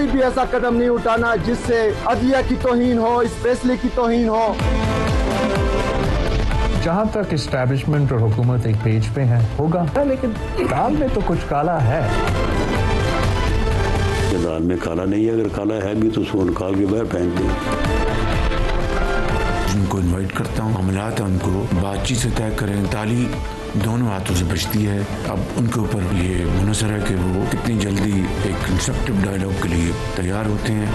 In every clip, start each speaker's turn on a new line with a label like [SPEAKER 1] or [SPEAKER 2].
[SPEAKER 1] کوئی بھی ایسا قدم نہیں اٹھانا جس سے عدلیہ کی توہین ہو، اس فیصلے کی توہین ہو۔
[SPEAKER 2] جہاں تک اسٹیبلشمنٹ اور حکومت ایک پیج پہ ہے ہوگا، لیکن دال میں تو کچھ کالا ہے۔
[SPEAKER 3] دال میں کالا نہیں ہے، اگر کالا ہے بھی تو اس کو نکال کے باہر پھینک دیں۔
[SPEAKER 4] ان کو انوائٹ کرتا ہوں، معاملات ان کو بات چیت سے طے کریں، تالی دونوں ہاتھوں سے بچتی ہے۔ اب ان کے اوپر یہ منحصر ہے کہ وہ کتنی جلدی ایک کنسٹرکٹیو ڈائیلاگ کے لیے تیار ہوتے ہیں۔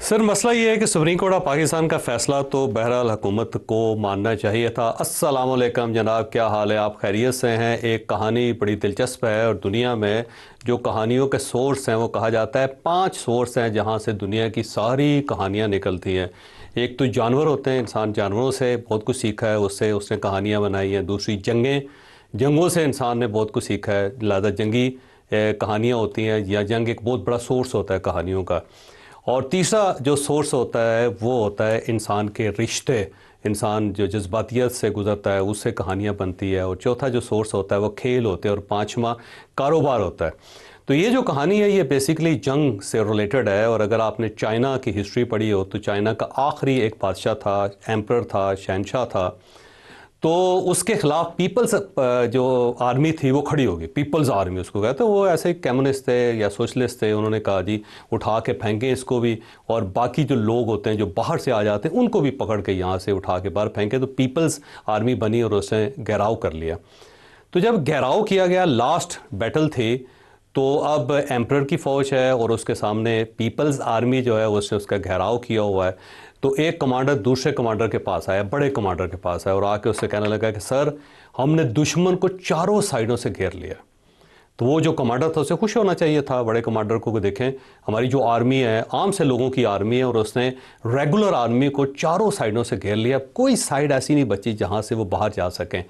[SPEAKER 5] سر مسئلہ یہ ہے کہ سپریم کورٹ آف پاکستان کا فیصلہ تو بہرحال حکومت کو ماننا چاہیے تھا۔ السلام علیکم جناب، کیا حال ہے؟ آپ خیریت سے ہیں؟ ایک کہانی بڑی دلچسپ ہے، اور دنیا میں جو کہانیوں کے سورس ہیں وہ کہا جاتا ہے 5 سورس ہیں جہاں سے دنیا کی ساری کہانیاں نکلتی ہیں۔ ایک تو جانور ہوتے ہیں، انسان جانوروں سے بہت کچھ سیکھا ہے، اس نے کہانیاں بنائی ہیں۔ دوسری جنگوں سے انسان نے بہت کچھ سیکھا ہے، لہذا جنگی کہانیاں ہوتی ہیں، یا جنگ ایک بہت بڑا سورس ہوتا ہے کہانیوں کا۔ اور تیسرا جو سورس ہوتا ہے وہ ہوتا ہے انسان کے رشتے، انسان جو جذباتیت سے گزرتا ہے اس سے کہانیاں بنتی ہے۔ اور چوتھا جو سورس ہوتا ہے وہ کھیل ہوتے ہیں، اور پانچواں کاروبار ہوتا ہے۔ تو یہ جو کہانی ہے یہ بیسیکلی جنگ سے ریلیٹڈ ہے، اور اگر آپ نے چائنا کی ہسٹری پڑھی ہو تو چائنا کا آخری ایک بادشاہ تھا، ایمپرر تھا، شہنشاہ تھا، تو اس کے خلاف پیپلز جو آرمی تھی وہ کھڑی ہوگی، پیپلز آرمی اس کو کہتے ہیں۔ وہ ایسے کمیونسٹ تھے یا سوشلسٹ تھے، انہوں نے کہا جی اٹھا کے پھینکیں اس کو بھی، اور باقی جو لوگ ہوتے ہیں جو باہر سے آ جاتے ہیں ان کو بھی پکڑ کے یہاں سے اٹھا کے باہر پھینکیں۔ تو پیپلز آرمی بنی اور اس نے گھیراؤ کر لیا۔ تو جب گھیراؤ کیا گیا، لاسٹ بیٹل تھی، تو اب ایمپرر کی فوج ہے اور اس کے سامنے پیپلز آرمی جو ہے اس نے اس کا گھیراؤ کیا ہوا ہے۔ تو ایک کمانڈر دوسرے کمانڈر کے پاس آیا، بڑے کمانڈر کے پاس آیا، اور آ کے اس سے کہنے لگا کہ سر ہم نے دشمن کو چاروں سائڈوں سے گھیر لیا۔ تو وہ جو کمانڈر تھا اسے خوش ہونا چاہیے تھا بڑے کمانڈر کو، کہ دیکھیں ہماری جو آرمی ہے عام سے لوگوں کی آرمی ہے، اور اس نے ریگولر آرمی کو چاروں سائڈوں سے گھیر لیا، کوئی سائڈ ایسی نہیں بچی جہاں سے وہ باہر جا سکیں۔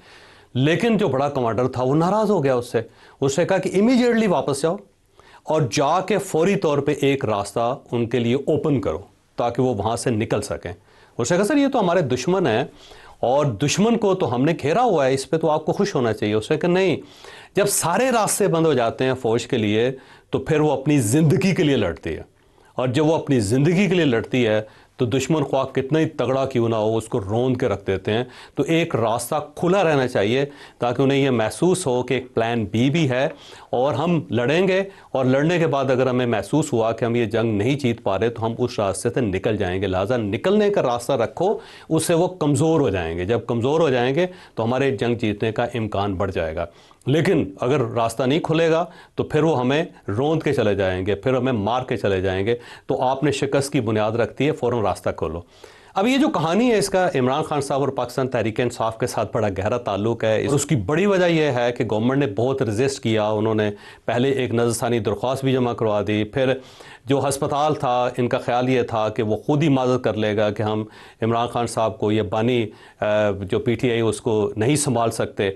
[SPEAKER 5] لیکن جو بڑا کمانڈر تھا وہ ناراض ہو گیا اس سے کہا کہ امیڈیٹلی واپس جاؤ اور جا کے فوری طور پہ ایک راستہ ان کے لیے اوپن کرو تاکہ وہ وہاں سے نکل سکیں۔ اس نے کہا سر یہ تو ہمارے دشمن ہیں، اور دشمن کو تو ہم نے گھیرا ہوا ہے، اس پہ تو آپ کو خوش ہونا چاہیے۔ اس نے کہا نہیں، جب سارے راستے بند ہو جاتے ہیں فوج کے لیے تو پھر وہ اپنی زندگی کے لیے لڑتی ہے، اور جب وہ اپنی زندگی کے لیے لڑتی ہے تو دشمن خواہ کتنا ہی تگڑا کیوں نہ ہو اس کو روند کے رکھ دیتے ہیں۔ تو ایک راستہ کھلا رہنا چاہیے تاکہ انہیں یہ محسوس ہو کہ ایک پلان بی بھی ہے، اور ہم لڑیں گے، اور لڑنے کے بعد اگر ہمیں محسوس ہوا کہ ہم یہ جنگ نہیں جیت پا رہے تو ہم اس راستے سے نکل جائیں گے۔ لہٰذا نکلنے کا راستہ رکھو، اس سے وہ کمزور ہو جائیں گے، جب کمزور ہو جائیں گے تو ہمارے جنگ جیتنے کا امکان بڑھ جائے گا۔ لیکن اگر راستہ نہیں کھلے گا تو پھر وہ ہمیں روند کے چلے جائیں گے، پھر ہمیں مار کے چلے جائیں گے۔ تو آپ نے شکست کی بنیاد رکھتی ہے، فوراً راستہ کھولو۔ اب یہ جو کہانی ہے اس کا عمران خان صاحب اور پاکستان تحریک انصاف کے ساتھ بڑا گہرا تعلق ہے۔ اس کی بڑی وجہ یہ ہے کہ گورنمنٹ نے بہت رزسٹ کیا، انہوں نے پہلے ایک نظر ثانی درخواست بھی جمع کروا دی، پھر جو ہسپتال تھا ان کا خیال یہ تھا کہ وہ خود ہی معذرت کر لے گا کہ ہم عمران خان صاحب کو، یہ بانی جو پی ٹی آئی اس کو نہیں سنبھال سکتے۔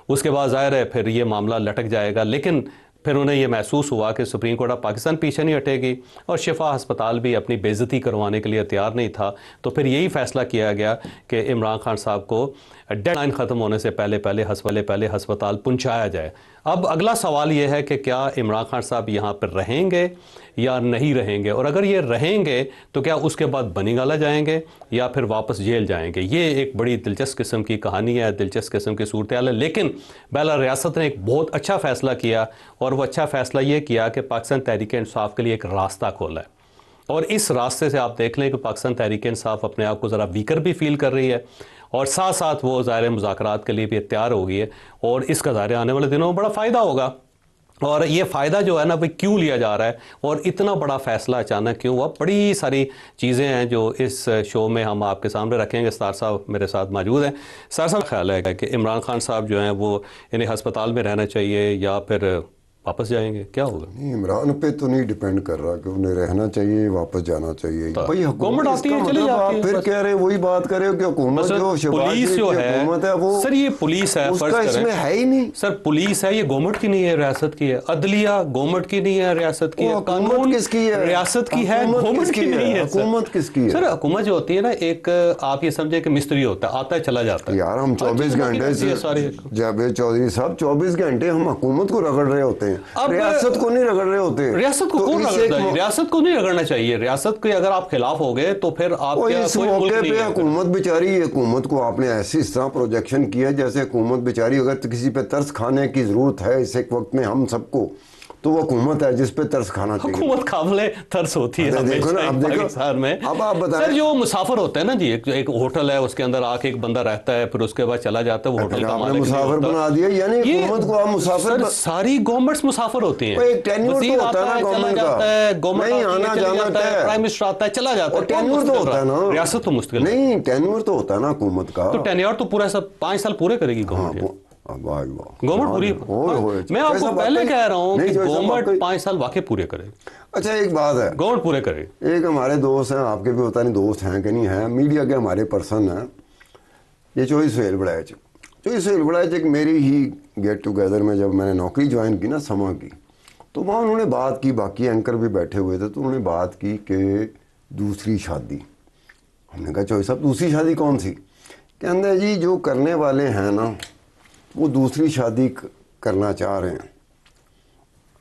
[SPEAKER 5] اس کے بعد ظاہر ہے پھر یہ معاملہ لٹک جائے گا، لیکن پھر انہیں یہ محسوس ہوا کہ سپریم کورٹ آف پاکستان پیچھے نہیں ہٹے گی، اور شفا ہسپتال بھی اپنی بے عزتی کروانے کے لیے تیار نہیں تھا۔ تو پھر یہی فیصلہ کیا گیا کہ عمران خان صاحب کو ڈیڈ لائن ختم ہونے سے پہلے ہسپتال پہنچایا جائے۔ اب اگلا سوال یہ ہے کہ کیا عمران خان صاحب یہاں پر رہیں گے یا نہیں رہیں گے، اور اگر یہ رہیں گے تو کیا اس کے بعد بنی گالہ جائیں گے یا پھر واپس جیل جائیں گے؟ یہ ایک بڑی دلچسپ قسم کی کہانی ہے، دلچسپ قسم کی صورتحال ہے۔ لیکن بہرحال ریاست نے ایک بہت اچھا فیصلہ کیا، اور وہ اچھا فیصلہ یہ کیا کہ پاکستان تحریک انصاف کے لیے ایک راستہ کھولا ہے، اور اس راستے سے آپ دیکھ لیں کہ پاکستان تحریک انصاف اپنے آپ کو ذرا ویکر بھی فیل کر رہی ہے، اور ساتھ ساتھ وہ ظاہر مذاکرات کے لیے بھی تیار ہو گئی ہے، اور اس کا ظاہر آنے والے دنوں میں بڑا فائدہ ہوگا۔ اور یہ فائدہ جو ہے نا وہ کیوں لیا جا رہا ہے، اور اتنا بڑا فیصلہ اچانک کیوں ہوا؟ بڑی ساری چیزیں ہیں جو اس شو میں ہم آپ کے سامنے رکھیں گے۔ سار صاحب میرے ساتھ موجود ہیں۔ سار صاحب خیال ہے کہ عمران خان صاحب جو ہیں وہ انہیں ہسپتال میں رہنا چاہیے یا پھر واپس جائیں گے, کیا ہوگا؟
[SPEAKER 6] عمران پہ تو نہیں ڈیپینڈ کر رہا کہ انہیں رہنا چاہیے, واپس جانا چاہیے. بھائی
[SPEAKER 5] گورنمنٹ آتی ہے چلی جاتی ہے.
[SPEAKER 6] آپ پھر کہہ رہے وہی بات کرے کہ حکومت جو
[SPEAKER 5] پولیس جو ہے
[SPEAKER 6] وہ
[SPEAKER 5] سر, یہ پولیس ہے,
[SPEAKER 6] اس کا اس میں ہے ہی نہیں
[SPEAKER 5] سر. پولیس ہے, یہ گورنمنٹ کی نہیں ہے, ریاست کی ہے. عدلیہ گورنمنٹ کی نہیں ہے, ریاست کی ہے. قانون
[SPEAKER 6] کس کی ہے؟
[SPEAKER 5] ریاست کی ہے, گورنمنٹ کی نہیں ہے.
[SPEAKER 6] حکومت کس کی ہے
[SPEAKER 5] سر؟ حکومت جو ہوتی ہے نا, ایک آپ یہ سمجھے کہ مستری ہوتا ہے, آتا ہے چلا جاتا ہے.
[SPEAKER 6] یار ہم 24 گھنٹے سے جاوید چودھری صاحب 24 گھنٹے ہم حکومت کو رگڑ رہے ہوتے ہیں, ریاست کو نہیں رگڑ رہے ہوتے.
[SPEAKER 5] ریاست کو کون رگڑتا ہے؟ ریاست کو نہیں رگڑنا چاہیے. ریاست کے اگر آپ خلاف ہو گئے تو پھر آپ
[SPEAKER 6] اس موقع پہ حکومت بیچاری, حکومت کو آپ نے ایسی اس طرح پروجیکشن کیا جیسے حکومت بیچاری اگر کسی پہ ترس کھانے کی ضرورت ہے اس ایک وقت میں ہم سب کو, تو وہ حکومت ہے جس پہ ترس کھانا چاہیے.
[SPEAKER 5] حکومت قابل ترس ہوتی ہے
[SPEAKER 6] دیکھو نا, اب
[SPEAKER 5] پاکستان میں.
[SPEAKER 6] اب آپ بتائیں
[SPEAKER 5] سر جو مسافر ہوتے ہیں نا جی, ایک ہوٹل ہے, اس کے اندر آ کے ایک بندہ رہتا ہے, پھر اس کے بعد چلا جاتا ہے, وہ ہوٹل کا مالک
[SPEAKER 6] مسافر بنا دیا. یعنی حکومت کو آپ مسافر,
[SPEAKER 5] ساری گورنمنٹس مسافر ہوتی ہیں.
[SPEAKER 6] ایک ٹینیور تو ہوتا ہے نا گورنمنٹ کا, نہیں آنا جانا ہے,
[SPEAKER 5] پرائم منسٹر آتا ہے چلا جاتا ہے.
[SPEAKER 6] ٹینیور تو ہوتا ہے نا,
[SPEAKER 5] ریاست تو مستقل
[SPEAKER 6] نہیں, ٹینیور تو ہوتا ہے نا حکومت کا.
[SPEAKER 5] تو ٹینیور تو پورا سب 5 سال پورے کرے گی گورنمنٹ. گورنمنٹ پوری, میں آپ کو پہلے کہہ رہا ہوں کہ گورنمنٹ 5 سال واقعی پورے کرے.
[SPEAKER 6] اچھا ایک بات ہے,
[SPEAKER 5] گورنمنٹ پورے کرے.
[SPEAKER 6] ایک ہمارے دوست ہیں, آپ کے بھی پتہ نہیں دوست ہیں کہ نہیں ہیں, میڈیا کے ہمارے پرسن ہیں, یہ چوہی سہیل بڑائچ. چوہی سہیل بڑائچ ایک میری ہی گیٹ ٹوگیدر میں جب میں نے نوکری جوائن کی نا سما کی, تو وہاں انہوں نے بات کی, باقی اینکر بھی بیٹھے ہوئے تھے, تو انہوں نے بات کی کہ دوسری شادی. ہم نے کہا چوہی صاحب دوسری شادی کون سی؟ کہتے ہیں جی جو کرنے والے ہیں نا وہ دوسری شادی کرنا چاہ رہے ہیں,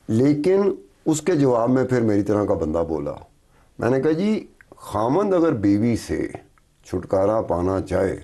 [SPEAKER 6] لیکن اس کے جواب میں پھر میری طرح کا بندہ بولا. میں نے کہا جی خامند اگر بیوی سے چھٹکارا پانا چاہے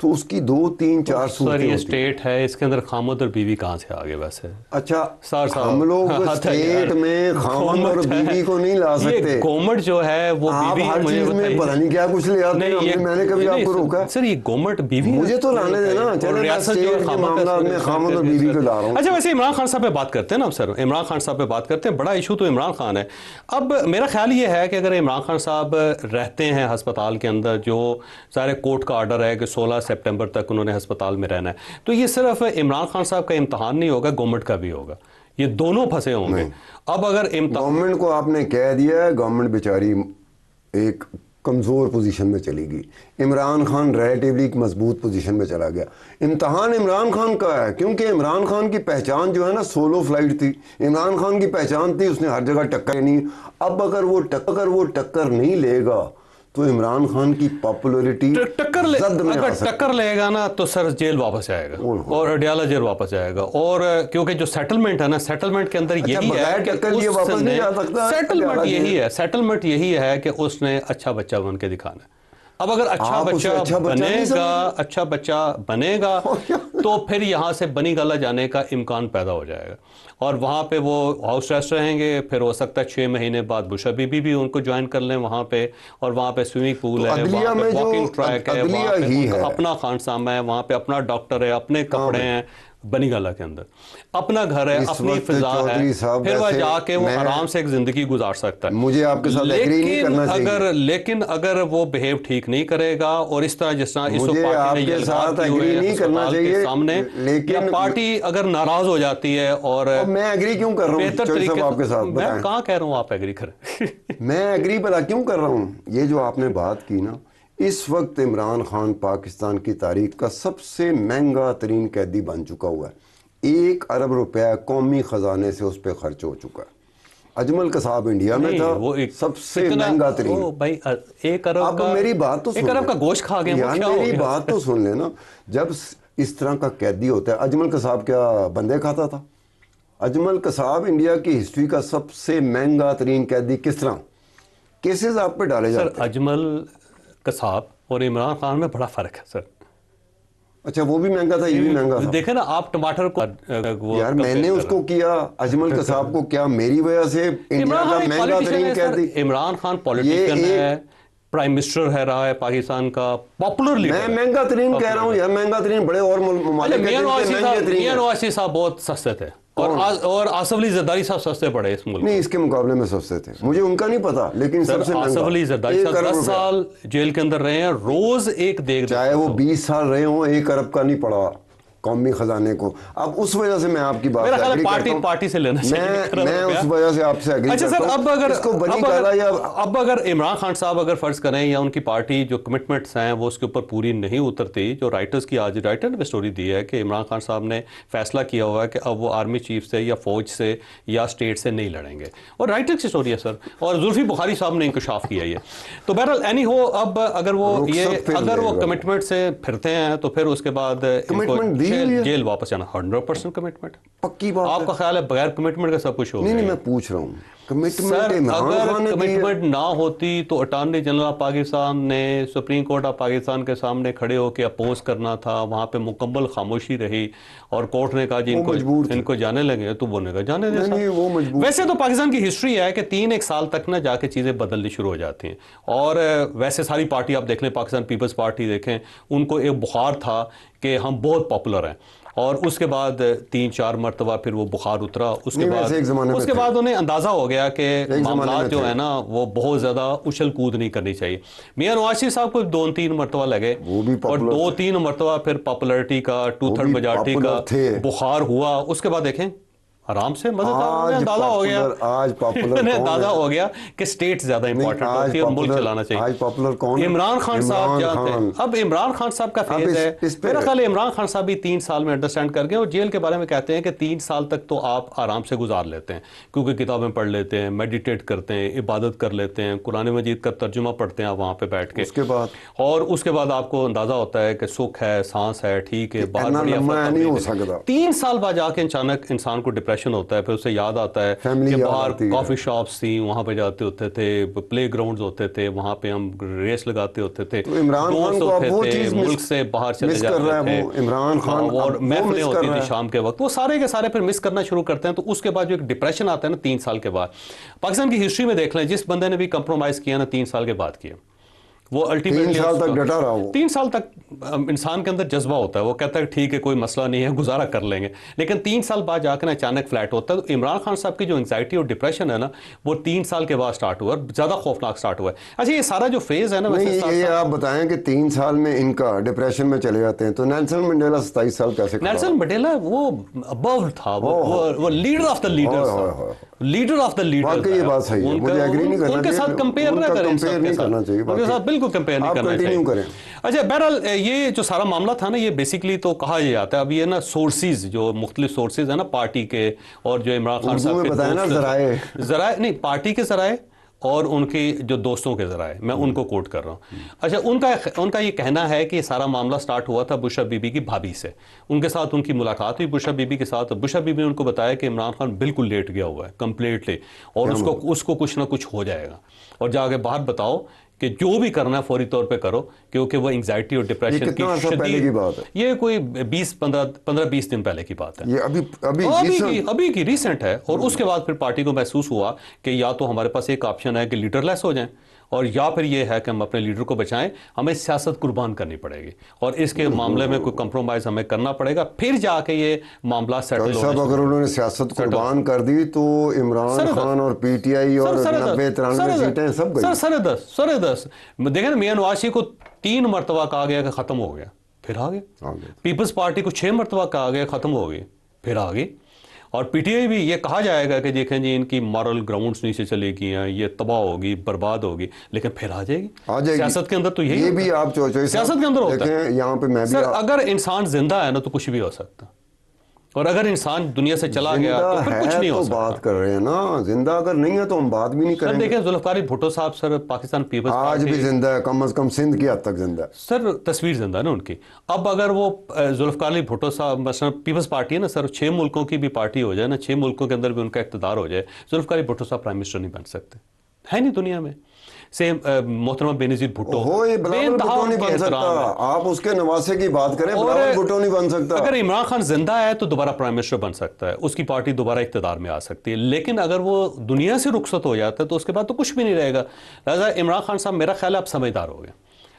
[SPEAKER 6] تو اس کی 2 3 4 صورتیں.
[SPEAKER 5] یہ اسٹیٹ ہے, اس کے اندر خامد اور بیوی کہاں سے آگے ویسے؟
[SPEAKER 6] اچھا ہم لوگ اسٹیٹ میں خامد اور بیوی کو نہیں لا سکتے.
[SPEAKER 5] گورنمنٹ جو ہے وہ
[SPEAKER 6] آپ ہر چیز میں پتہ نہیں کیا کچھ لے آتے ہیں, میں نے کبھی آپ کو روکا؟
[SPEAKER 5] سر یہ گورنمنٹ بیوی,
[SPEAKER 6] مجھے تو لانے دینا, چلے میں اسٹیٹ کے معاملات میں خامد اور بیوی کو لا رہا ہوں.
[SPEAKER 5] اچھا ویسے عمران خان صاحب پہ بات کرتے ہیں نا سر, عمران خان صاحب پہ بات کرتے ہیں, بڑا ایشو تو عمران خان ہے. اب میرا خیال یہ ہے کہ اگر عمران خان صاحب رہتے ہیں ہسپتال کے اندر, جو سارے کورٹ کا آرڈر ہے کہ 16 سپٹمبر تک انہوں ہسپتال میں رہنا ہے, تو یہ صرف عمران خان صاحب کا امتحان نہیں ہوگا, گورنمنٹ کا بھی ہوگا, یہ دونوں پھنسے ہوں گے. اب اگر
[SPEAKER 6] گورنمنٹ کو آپ نے کہہ دیا ہے, گورنمنٹ بیچاری ایک کمزور پوزیشن میں چلی گئی, عمران خان ریلیٹیولی ایک مضبوط پوزیشن میں چلا گیا. امتحان عمران خان کا ہے, کیونکہ عمران خان کی پہچان جو ہے نا سولو فلائٹ تھی. عمران خان کی پہچان تھی اس نے ہر جگہ ٹکر نہیں. اب اگر وہ ٹکر نہیں لے گا تو عمران خان کی پاپولیرٹی
[SPEAKER 5] اگر ٹکر لے گا نا تو سر جیل واپس جائے گا, اور اڈیالہ جیل واپس جائے گا. اور کیونکہ جو سیٹلمنٹ ہے نا, سیٹلمنٹ کے اندر یہی ہے کہ سیٹلمنٹ یہی ہے کہ اس نے اچھا بچہ بن کے دکھانا ہے. اب اگر اچھا بچہ بنے گا تو پھر یہاں سے بنی گالہ جانے کا امکان پیدا ہو جائے گا, اور وہاں پہ وہ ہاؤس ریسٹ رہیں گے. پھر ہو سکتا ہے 6 مہینے بعد بشا بی بی بھی ان کو جوائن کر لیں وہاں پہ, اور وہاں پہ سوئمنگ پول ہے, وہاں پہ واکنگ ٹریک ہے, وہاں پہ اپنا خانسامہ ہے, وہاں پہ اپنا ڈاکٹر ہے, اپنے کپڑے ہیں, بنی گالہ کے اندر اپنا گھر ہے, اپنی فضا ہے, پھر وہ جا کے وہ آرام سے ایک زندگی گزار سکتا ہے.
[SPEAKER 6] مجھے آپ کے ساتھ ایگری نہیں کرنا چاہیے,
[SPEAKER 5] لیکن اگر وہ بہیو ٹھیک نہیں کرے گا, اور اس طرح جس طرح
[SPEAKER 6] مجھے آپ کے ساتھ ایگری نہیں کرنا چاہیے
[SPEAKER 5] سامنے, لیکن پارٹی اگر ناراض ہو جاتی ہے, اور
[SPEAKER 6] میں ایگری کیوں کر رہا ہوں
[SPEAKER 5] بہتر طریقے, آپ کے ساتھ میں کہاں کہہ رہا ہوں آپ ایگری کریں,
[SPEAKER 6] میں ایگری بلا کیوں کر رہا ہوں. یہ جو آپ نے بات کی نا, اس وقت عمران خان پاکستان کی تاریخ کا سب سے مہنگا ترین قیدی بن چکا ہوا ہے. 1 ارب روپے قومی خزانے سے اس پہ خرچ ہو چکا ہے. اجمل قصاب انڈیا میں تھا, وہ سب سے مہنگا ترین.
[SPEAKER 5] بھائی 1 ارب کا,
[SPEAKER 6] میری بات تو
[SPEAKER 5] 1 ارب کا گوشت کھا گئے,
[SPEAKER 6] میری بات تو سن لینا. جب اس طرح کا قیدی ہوتا ہے, اجمل قصاب کیا بندے کھاتا تھا؟ اجمل قصاب انڈیا کی ہسٹری کا سب سے مہنگا ترین قیدی. کس طرح کیسز آپ پہ ڈالے جاتے ہیں؟
[SPEAKER 5] سر اجمل قصاب اور عمران خان میں بڑا فرق ہے سر.
[SPEAKER 6] اچھا وہ بھی مہنگا تھا, یہ بھی مہنگا تھا.
[SPEAKER 5] دیکھیں نا آپ ٹماٹر کو,
[SPEAKER 6] یار میں نے اس کو کیا, اجمل قصاب کو کیا, میری وجہ سے انڈیا کا مہنگا ترین قیدی.
[SPEAKER 5] عمران خان پولیٹیشین ہے, پرائم منسٹر ہے رہا ہے پاکستان کا, پاپولر لیڈر.
[SPEAKER 6] میں مہنگا ترین کہہ رہا ہوں یار, مہنگا ترین بڑے اور ممالک
[SPEAKER 5] میاں نواز صاحب بہت سستے تھے, اور آصف علی زرداری صاحب سستے پڑے اس ملک.
[SPEAKER 6] نہیں اس کے مقابلے میں سستے تھے, مجھے ان کا نہیں پتا, لیکن سب سے
[SPEAKER 5] آصف علی زرداری صاحب 10 سال جیل کے اندر رہے ہیں, روز ایک دیکھ,
[SPEAKER 6] چاہے وہ 20 سال رہے ہوں, 1 ارب کا نہیں پڑا. قومی خزانے کو. اب اس وجہ سے میں آپ کی بات
[SPEAKER 5] پارٹی سے لینا چاہیے,
[SPEAKER 6] میں اس وجہ سے آپ سے ایگری کرتا ہوں.
[SPEAKER 5] اب اگر عمران خان صاحب اگر فرض کریں یا ان کی پارٹی جو کمٹمنٹس ہیں وہ اس کے اوپر پوری نہیں اترتی, جو رائٹرز کی آج رائٹر نے اسٹوری دی ہے کہ عمران خان صاحب نے فیصلہ کیا ہوا ہے کہ اب وہ آرمی چیف سے یا فوج سے یا اسٹیٹ سے نہیں لڑیں گے, اور رائٹر کی اسٹوری ہے سر, اور زلفی بخاری صاحب نے انکشاف کیا یہ. تو بہرحال اینی ہو, اب اگر وہ کمٹمنٹ سے پھرتے ہیں تو پھر اس کے بعد جیل واپس جانا. 100% کمٹمنٹ
[SPEAKER 6] پکی بات.
[SPEAKER 5] آپ کا خیال ہے بغیر کمٹمنٹ کا سب کچھ ہوگا؟
[SPEAKER 6] نہیں, میں پوچھ رہا ہوں
[SPEAKER 5] سر, اگر کمٹمنٹ نہ ہوتی تو اٹارنی جنرل آف پاکستان نے سپریم کورٹ آف پاکستان کے سامنے کھڑے ہو کے اپوز کرنا تھا, وہاں پہ مکمل خاموشی رہی, اور کورٹ نے کہا جی ان کو جانے لگے, تو وہ نے کہا جانے دے. ویسے تو پاکستان کی ہسٹری ہے کہ 1 سال تک نہ جا کے چیزیں بدلنی شروع ہو جاتی ہیں, اور ویسے ساری پارٹی آپ دیکھ لیں, پاکستان پیپلز پارٹی دیکھیں, ان کو ایک بخار تھا کہ ہم بہت پاپولر ہیں, اور اس کے بعد 3-4 مرتبہ پھر وہ بخار اترا. اس کے بعد انہیں اندازہ ہو گیا کہ معاملات جو ہے نا وہ بہت زیادہ اچھل کود نہیں کرنی چاہیے. میاں نواز شریف صاحب کو 2-3 مرتبہ لگے, اور 2-3 مرتبہ پھر پاپولرٹی کا 2/3 میجارٹی کا بخار ہوا. اس کے بعد دیکھیں آرام سے مزیدار اندازہ ہو گیا کہ سٹیٹ زیادہ امپورٹنٹ ہوتی ہے اور ملک چلانا چاہیے. عمران خان صاحب جانتے ہیں, اب عمران خان صاحب کا فیز ہے, میرا خیال ہے عمران خان صاحب بھی 3 سال میں انڈرسٹینڈ کر گئے, اور جیل کے بارے میں کہتے ہیں کہ 3 سال تک تو آپ آرام سے گزار لیتے ہیں, کیونکہ کتابیں پڑھ لیتے ہیں, میڈیٹیٹ کرتے ہیں, عبادت کر لیتے ہیں, قرآن مجید کا ترجمہ پڑھتے ہیں وہاں پہ بیٹھ کے, اور اس کے بعد آپ کو اندازہ ہوتا ہے کہ سکھ ہے, سانس ہے, ٹھیک ہے, باہر بڑی 3 سال بعد جا کے اچانک انسان کو ڈپریشن ہوتا ہے, پھر اسے یاد آتا ہے کہ باہر کافی شاپس تھیں, وہاں پہ جاتے ہوتے تھے, پلے گراؤنڈز ہوتے تھے, وہاں پہ ہم ریس لگاتے ہوتے تھے, دوست ہوتے تھے, ملک سے باہر چلے جاتے تھے, اور محفلیں ہوتی تھی شام کے وقت, وہ سارے کے سارے پھر مس کرنا شروع کرتے ہیں. تو اس کے بعد جو ایک ڈپریشن آتا ہے نا 3 سال کے بعد, پاکستان کی ہسٹری میں دیکھ لیں جس بندے نے بھی کمپرومائز کیا نا 3 سال کے بعد کیا, وہ الٹیمیٹلی 3 سال تک ڈٹا رہا. 3 سال تک انسان کے اندر جذبہ ہوتا ہے, وہ کہتا ہے ٹھیک ہے کوئی مسئلہ نہیں ہے, گزارا کر لیں گے, لیکن 3 سال بعد جا کے اچانک فلیٹ ہوتا ہے. تو عمران خان صاحب کی جو انگزائٹی اور ڈپریشن ہے نا وہ 3 سال کے بعد سٹارٹ ہوا, زیادہ خوفناک سٹارٹ ہوا ہے. اچھا یہ سارا جو فیز ہے نا,
[SPEAKER 6] یہ آپ بتائیں کہ 3 سال میں ان کا ڈپریشن میں چلے جاتے ہیں, تو نیلسن منڈیلا 27 سال کیسے؟
[SPEAKER 5] نیلسن منڈیلا وہ ابو تھا, وہ leader of the leaders, leader of the leader.
[SPEAKER 6] یہ بات صحیح ہے, مجھے ایگری نہیں کرنا,
[SPEAKER 5] ان کے ساتھ کمپیئر نہ کریں, ان کے ساتھ بالکل کمپیئر نہیں کرنا چاہیے. اچھا بہرحال یہ جو سارا معاملہ تھا نا, یہ بیسیکلی تو کہا جاتا ہے اب یہ نا سورسز, جو مختلف سورسز ہیں نا پارٹی کے, اور جو عمران خان صاحب کے ذرائع نہیں, پارٹی کے ذرائع اور ان کی جو دوستوں کے ذرائع, میں ان کو کوٹ کر رہا ہوں. اچھا ان کا یہ کہنا ہے کہ یہ سارا معاملہ سٹارٹ ہوا تھا بشرا بی بی کی بھابھی سے, ان کے ساتھ ان کی ملاقات ہوئی بشرا بی بی کے ساتھ. بشرا بی بی نے ان کو بتایا کہ عمران خان بالکل لیٹ گیا ہوا ہے کمپلیٹلی, اور اس کو کچھ نہ کچھ ہو جائے گا, اور جا کے باہر بتاؤ کہ جو بھی کرنا ہے فوری طور پہ کرو, کیونکہ وہ انگزائٹی اور ڈپریشن کی شدید, یہ کوئی 15-20 دن پہلے کی بات ہے, یہ ابھی کی ریسنٹ ہے. اور اس کے بعد پھر پارٹی کو محسوس ہوا کہ یا تو ہمارے پاس ایک آپشن ہے کہ لیڈر لیس ہو جائیں, اور یا پھر یہ ہے کہ ہم اپنے لیڈر کو بچائیں, ہمیں سیاست قربان کرنی پڑے گی, اور اس کے معاملے میں کوئی کمپرومائز ہمیں کرنا پڑے گا, پھر جا کے یہ معاملہ سیٹل ہو.
[SPEAKER 6] اگر انہوں نے سیاست قربان کر دی تو عمران خان اور پی ٹی آئی اور 90-93 سیٹیں سب گئی.
[SPEAKER 5] سر دیکھیں نا, میاں نواز شریف کو 3 مرتبہ کہا گیا کہ ختم ہو گیا, پھر آ گیا. پیپلز پارٹی کو 6 مرتبہ کہا گیا ختم ہو گئی, پھر آ گئی. اور پی ٹی آئی بھی یہ کہا جائے گا کہ دیکھیں جی ان کی مورل گراؤنڈز نیچے چلے گی ہیں, یہ تباہ ہوگی, برباد ہوگی, لیکن پھر آ جائے گی. سیاست کے اندر تو یہی
[SPEAKER 6] بھی آپ
[SPEAKER 5] سیاست کے اندر ہوتا ہے.
[SPEAKER 6] یہاں پہ میں بھی
[SPEAKER 5] سر اگر انسان زندہ ہے نا تو کچھ بھی ہو سکتا, اور اگر انسان دنیا سے چلا گیا تو پھر کچھ نہیں ہو سکتا.
[SPEAKER 6] بات کر رہے ہیں نا, زندہ اگر نہیں ہے تو ہم بات بھی نہیں کریں.
[SPEAKER 5] سر دیکھیں ذوالفقار علی بھٹو صاحب سر پاکستان پیپلز
[SPEAKER 6] آج بھی زندہ ہے, کم از کم سندھ کی حد تک زندہ ہے
[SPEAKER 5] سر, تصویر زندہ ہے نا ان کی. اب اگر وہ ذوالفقار علی بھٹو صاحب مثلا پیپلز پارٹی ہے نا سر, 6 ملکوں کی بھی پارٹی ہو جائے نا, 6 ملکوں کے اندر بھی ان کا اقتدار ہو جائے, ذوالفقار علی بھٹو صاحب پرائم منسٹر نہیں بن سکتے, ہے نہیں دنیا میں. سیم محترمہ بینظیر بھٹو,
[SPEAKER 6] آپ اس کے نواسے کی بات کریں, بلاول بھٹو نہیں بن سکتا.
[SPEAKER 5] اگر عمران خان زندہ ہے تو دوبارہ پرائم منسٹر بن سکتا ہے, اس کی پارٹی دوبارہ اقتدار میں آ سکتی ہے, لیکن اگر وہ دنیا سے رخصت ہو جاتا ہے تو اس کے بعد تو کچھ بھی نہیں رہے گا. لہٰذا عمران خان صاحب میرا خیال ہے آپ سمجھدار ہو گئے,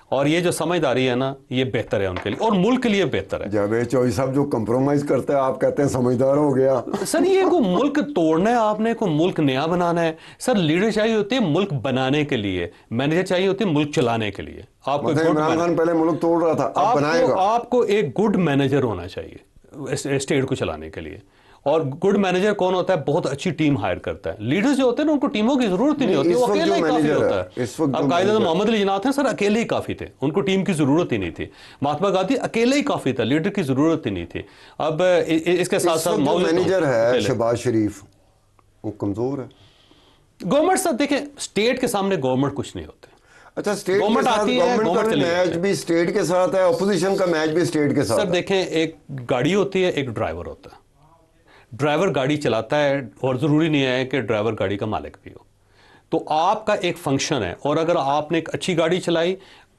[SPEAKER 5] اور یہ جو سمجھداری ہے نا یہ بہتر ہے ان کے لیے اور ملک کے لیے بہتر ہے.
[SPEAKER 6] جاوید چوہدری صاحب جو کمپرومائز کرتے ہیں آپ کہتے ہیں سمجھدار ہو گیا.
[SPEAKER 5] سر یہ کو ملک توڑنا ہے آپ نے, کو ملک نیا بنانا ہے. سر لیڈر چاہیے ہوتے ہیں ملک بنانے کے لیے, مینیجر چاہیے ہوتے ہیں ملک چلانے کے لیے. آپ کو
[SPEAKER 6] عمران خان پہلے ملک توڑ رہا تھا, اب بنائے گا.
[SPEAKER 5] آپ کو ایک گڈ مینیجر ہونا چاہیے اسٹیٹ کو چلانے کے لیے. اور گڈ مینیجر کون ہوتا ہے؟ بہت اچھی ٹیم ہائر کرتا ہے. لیڈرز جو ہوتے ہیں نا ان کو ٹیموں کی ضرورت ہی نہیں ہوتی, وہ اکیلے ہی کافی ہوتا ہے. اب قائد اعظم محمد علی جناح ہیں سر, اکیلے ہی کافی تھے, ان کو ٹیم کی ضرورت ہی نہیں تھی. مہاتما گاندھی اکیلے ہی کافی تھا, لیڈر کی ضرورت ہی نہیں تھی. اب اس کے ساتھ ساتھ
[SPEAKER 6] مینیجر ہے شہباز شریف, وہ کمزور ہے.
[SPEAKER 5] گورنمنٹ سر دیکھیں اسٹیٹ کے سامنے گورنمنٹ کچھ نہیں ہوتے.
[SPEAKER 6] اچھا اسٹیٹ کے ساتھ گورنمنٹ کا میچ بھی اسٹیٹ کے ساتھ ہے, اپوزیشن کا میچ بھی اسٹیٹ کے ساتھ.
[SPEAKER 5] سر دیکھیں ایک گاڑی ہوتی ہے, ایک ڈرائیور ہوتا ہے. ڈرائیور گاڑی چلاتا ہے اور ضروری نہیں ہے کہ ڈرائیور گاڑی کا مالک بھی ہو. تو آپ کا ایک فنکشن ہے, اور اگر آپ نے ایک اچھی گاڑی چلائی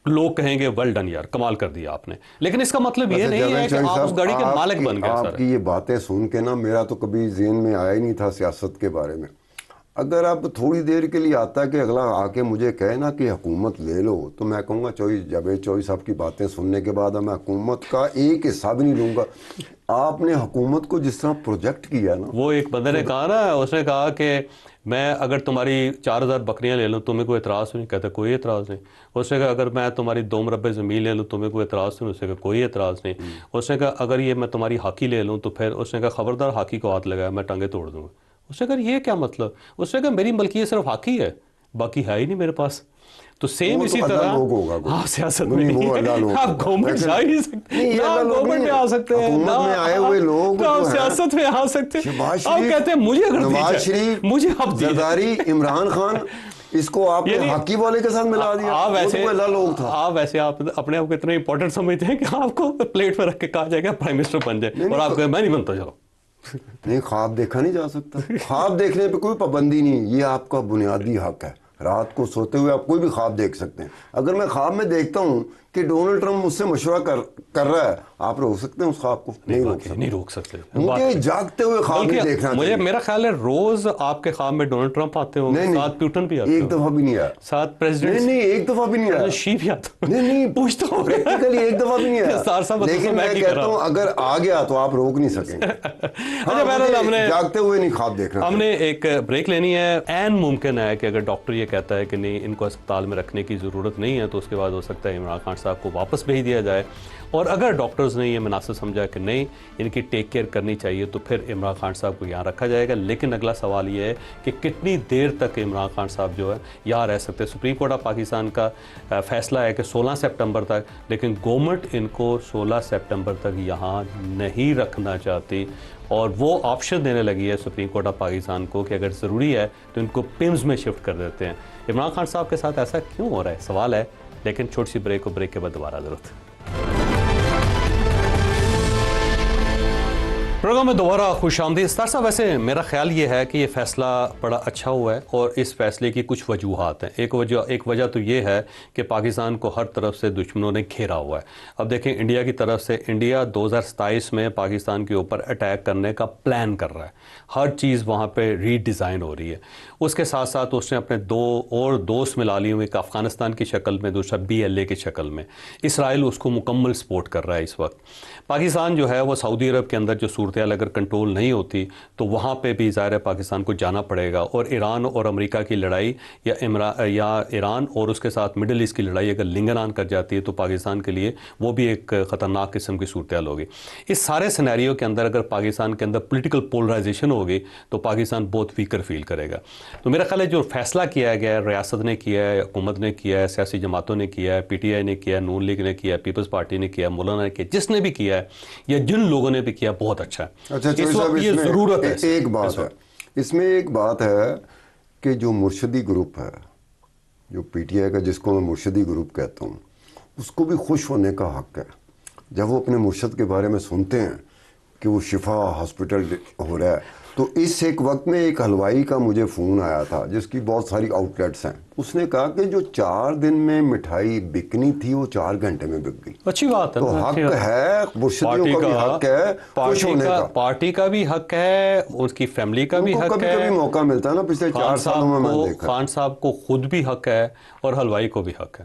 [SPEAKER 5] لوگ کہیں گے ویل ڈن یار, کمال کر دیا آپ نے, لیکن اس کا مطلب یہ نہیں ہے کہ آپ اس گاڑی کے مالک بن گئے.
[SPEAKER 6] آپ کی یہ باتیں سن کے نا میرا تو کبھی ذہن میں آیا ہی نہیں تھا سیاست کے بارے میں. اگر آپ تھوڑی دیر کے لیے آتا ہے کہ اگلا آ کے مجھے کہے نا کہ حکومت لے لو, تو میں کہوں گا جاوید چوہدری صاحب کی باتیں سننے کے بعد میں حکومت کا ایک حصہ بھی نہیں لوں گا. آپ نے حکومت کو جس طرح پروجیکٹ کیا نا,
[SPEAKER 5] وہ ایک بندے نے کہا نا, اس نے کہا کہ میں اگر تمہاری 4000 بکریاں لے لوں تمہیں کوئی اعتراض نہیں؟ کہتے کوئی اعتراض نہیں. اس نے کہا اگر میں تمہاری 2 مربع زمین لے لوں تمہیں کوئی اعتراض نہیں؟ اس نے کہا کوئی اعتراض نہیں. اس نے کہا اگر یہ میں تمہاری ہاکی لے لوں تو پھر اس نے کہا خبردار ہاکی کو ہاتھ لگایا میں ٹانگیں توڑ دوں گا. اس نے کہا یہ کیا مطلب؟ اس نے کہا میری ملکیت صرف ہاکی ہے, باقی ہے ہی نہیں میرے پاس. تو سیم اسی طرح آپ سیاست میں نہیں, آپ گورنمنٹ جا ہی نہیں سکتے, نہ گورنمنٹ میں آ سکتے ہیں, نہ آپ سیاست میں آ سکتے ہیں. آپ کہتے ہیں مجھے اگر
[SPEAKER 6] نواز شریف,
[SPEAKER 5] مجھے اب
[SPEAKER 6] زرداری, عمران خان, اس کو آپ نے ہاکی والے کے ساتھ ملا دیا.
[SPEAKER 5] آپ ویسے آپ اپنے آپ کو اتنا امپورٹنٹ سمجھتے ہیں کہ آپ کو پلیٹ پہ رکھ کے کہا جائے گا پرائم منسٹر بن جائے, اور آپ کہیں میں نہیں بنتا. چلو
[SPEAKER 6] نہیں, خواب دیکھا نہیں جا سکتا. خواب دیکھنے پہ کوئی پابندی نہیں, یہ آپ کا بنیادی حق ہے. رات کو سوتے ہوئے آپ کوئی بھی خواب دیکھ سکتے ہیں. اگر میں خواب میں دیکھتا ہوں کہ ڈونلڈ ٹرمپ مجھ سے مشورہ کر رہا ہے, آپ روک سکتے ہیں اس خواب کو؟
[SPEAKER 5] نہیں روک سکتے.
[SPEAKER 6] مجھے جاگتے ہوئے خواب نہیں دیکھنا.
[SPEAKER 5] مجھے میرا خیال ہے روز آپ کے خواب میں ڈونلڈ ٹرمپ آتے ہوں, ساتھ پیوٹن بھی آتے.
[SPEAKER 6] ایک دفعہ بھی نہیں آیا.
[SPEAKER 5] ساتھ پریزیڈنٹ
[SPEAKER 6] نہیں, ایک دفعہ بھی نہیں آیا.
[SPEAKER 5] شی بھی آتا.
[SPEAKER 6] نہیں
[SPEAKER 5] پوچھتا ہوں
[SPEAKER 6] پریکٹیکلی ایک دفعہ بھی نہیں آیا. لیکن میں کہتا ہوں اگر آ گیا تو آپ روک نہیں سکیں. جاگتے ہوئے نہیں خواب دیکھنا.
[SPEAKER 5] ہم نے ایک بریک لینی ہے. عین ممکن ہے کہ اگر ڈاکٹر یہ کہتا ہے کہ نہیں ان کو اسپتال میں رکھنے کی ضرورت نہیں ہے, تو اس کے بعد ہو سکتا ہے عمران خان صاحب کو واپس بھیج دیا جائے. اور اگر ڈاکٹرز نے یہ مناسب سمجھا کہ نہیں ان کی ٹیک کیئر کرنی چاہیے تو پھر عمران خان صاحب کو یہاں رکھا جائے گا. لیکن اگلا سوال یہ ہے کہ کتنی دیر تک عمران خان صاحب جو ہے یہاں رہ سکتے. سپریم کورٹ آف پاکستان کا فیصلہ ہے کہ 16 سپٹمبر تک, لیکن گورنمنٹ ان کو 16 سپٹمبر تک یہاں نہیں رکھنا چاہتی, اور وہ آپشن دینے لگی ہے سپریم کورٹ آف پاکستان کو کہ اگر ضروری ہے تو ان کو پیمز میں شفٹ کر دیتے ہیں. عمران خان صاحب کے ساتھ ایسا کیوں ہو رہا ہے سوال ہے. لیکن چھوٹی سی بریک کو, بریک کے بعد دوبارہ ضرورت. پروگرام میں دوبارہ خوش آمدید. سر صاحب ویسے میرا خیال یہ ہے کہ یہ فیصلہ بڑا اچھا ہوا ہے, اور اس فیصلے کی کچھ وجوہات ہیں. ایک وجہ تو یہ ہے کہ پاکستان کو ہر طرف سے دشمنوں نے گھیرا ہوا ہے. اب دیکھیں انڈیا کی طرف سے, انڈیا 2027 میں پاکستان کے اوپر اٹیک کرنے کا پلان کر رہا ہے. ہر چیز وہاں پہ ری ڈیزائن ہو رہی ہے. اس کے ساتھ ساتھ اس نے اپنے 2 اور دوست ملا لیے ہوئے, ایک افغانستان کی شکل میں, دوسرا BLA کی شکل میں. اسرائیل اس کو مکمل سپورٹ کر رہا ہے اس وقت. پاکستان جو ہے وہ سعودی عرب کے اندر جو صورتحال اگر کنٹرول نہیں ہوتی تو وہاں پہ بھی ظاہر ہے پاکستان کو جانا پڑے گا. اور ایران اور امریکہ کی لڑائی یا ایران اور اس کے ساتھ مڈل ایسٹ کی لڑائی اگر لنگر آن کر جاتی ہے تو پاکستان کے لیے وہ بھی ایک خطرناک قسم کی صورتحال ہوگی. اس سارے سینیریو کے اندر اگر پاکستان کے اندر پولیٹیکل پولرائزیشن ہوگی تو پاکستان بہت ویکر فیل کرے گا. تو میرا خیال ہے جو فیصلہ کیا گیا ہے, ریاست نے کیا ہے, حکومت نے کیا ہے, سیاسی جماعتوں نے کیا ہے, PTI نے کیا ہے, نون لیگ نے کیا ہے, پیپلز پارٹی نے کیا ہے, مولانا نے کیا, جس نے بھی کیا ہے یا جن لوگوں نے بھی کیا, بہت اچھا ہے. اس وقت یہ ضرورت ہے.
[SPEAKER 6] ایک بات ہے اس میں, ایک بات ہے کہ جو مرشدی گروپ ہے, جو PTI کا جس کو میں مرشدی گروپ کہتا ہوں, اس کو بھی خوش ہونے کا حق ہے جب وہ اپنے مرشد کے بارے میں سنتے ہیں کہ وہ شفا ہاسپٹل ہو رہا ہے. تو اس ایک وقت میں ایک حلوائی کا مجھے فون آیا تھا جس کی بہت ساری آؤٹ لیٹس ہیں. اس نے کہا کہ جو 4 دن میں مٹھائی بکنی تھی وہ 4 گھنٹے میں بک گئی.
[SPEAKER 5] اچھی بات ہے.
[SPEAKER 6] تو حق ہے, مرشدیوں کا بھی حق ہے خوش ہونے کا,
[SPEAKER 5] پارٹی کا بھی حق ہے, اس کی فیملی کا بھی حق ہے.
[SPEAKER 6] کبھی موقع ملتا ہے نا پچھلے 4 سالوں میں دیکھا,
[SPEAKER 5] خان صاحب کو خود بھی حق ہے اور حلوائی کو بھی حق ہے.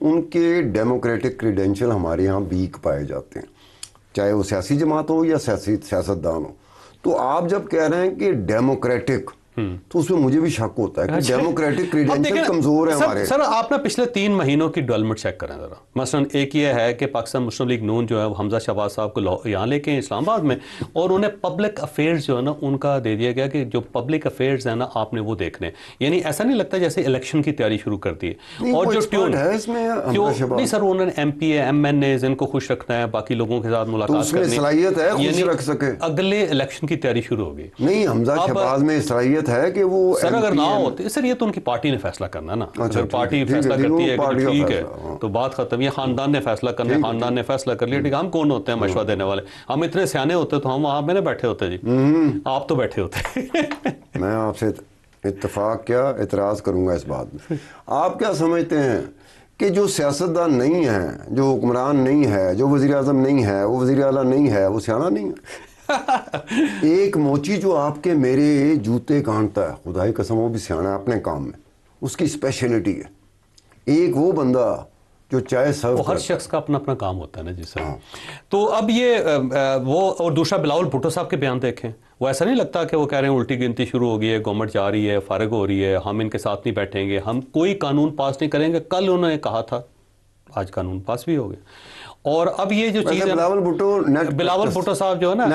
[SPEAKER 6] ان کے ڈیموکریٹک کریڈینشل ہمارے یہاں ویک پائے جاتے ہیں, چاہے وہ سیاسی جماعت ہو یا سیاستدان ہو. تو آپ جب کہہ رہے ہیں کہ ڈیموکریٹک, تو اس میں مجھے بھی شک ہوتا ہے کہ ڈیموکریٹک کریڈینشل کمزور ہے ہمارے.
[SPEAKER 5] سر آپ نے پچھلے 3 مہینوں کی ڈیولپمنٹ چیک کریں ذرا. مثلا ایک یہ ہے کہ پاکستان مسلم لیگ نون جو ہے وہ حمزہ شہباز صاحب کو یہاں لے کے اسلام آباد میں, اور انہیں پبلک افیئرز جو ہے نا ان کا دے دیا گیا کہ جو پبلک افیئرز ہیں نا آپ نے وہ دیکھنے. یعنی ایسا نہیں لگتا جیسے الیکشن کی تیاری شروع کر دی ہے. اور جو ٹیون
[SPEAKER 6] ہے اس میں
[SPEAKER 5] نہیں سر, انہوں نے M P A M N A ان کو خوش رکھنا ہے, باقی لوگوں کے ساتھ ملاقات کرنی,
[SPEAKER 6] صلاحیت ہے خوش رکھ سکے.
[SPEAKER 5] اگلے الیکشن کی تیاری شروع ہوگی.
[SPEAKER 6] نہیں, حمزہ شہباز میں صلاحیت ہے کہ وہ
[SPEAKER 5] سر اگر نہ ہوتے سر, یہ تو ان کی پارٹی نے فیصلہ کرنا ہے نا. اگر پارٹی فیصلہ کرتی ہے کہ ٹھیک ہے تو بات ختم. یہ خاندان نے فیصلہ کرنا ہے, خاندان نے فیصلہ کر لیا, ٹھیک ہے. ہم کون ہوتے ہیں مشورہ دینے والے؟ ہم اتنے سیانے ہوتے تو ہم وہاں میں نے بیٹھے ہوتے جی, آپ تو بیٹھے ہوتے.
[SPEAKER 6] میں آپ سے اتفاق کیا اعتراض کروں گا اس بات میں. آپ کیا سمجھتے ہیں کہ جو سیاستدان نہیں ہے, جو حکمران نہیں ہے, جو وزیر اعظم نہیں ہے, وہ وزیر اعلیٰ نہیں ہے, وہ سیانا نہیں ہے؟ ایک موچی جو آپ کے میرے جوتے کاٹتا ہے, خدا کی قسم وہ بھی سیانا ہے اپنے کام میں, اس کی اسپیشلٹی ہے. ایک وہ بندہ جو چائے سرو,
[SPEAKER 5] ہر شخص کا اپنا اپنا کام ہوتا ہے نا جی سر. تو اب یہ وہ, اور دوسرا بلاول بھٹو صاحب کے بیان دیکھیں, وہ ایسا نہیں لگتا کہ وہ کہہ رہے ہیں الٹی گنتی شروع ہو گئی ہے, گورنمنٹ جا رہی ہے, فارغ ہو رہی ہے, ہم ان کے ساتھ نہیں بیٹھیں گے, ہم کوئی قانون پاس نہیں کریں گے. کل انہوں نے کہا تھا, آج قانون پاس بھی ہو گیا. اور اب یہ جو چیز ہے بلاول بھٹو صاحب جو ہے نا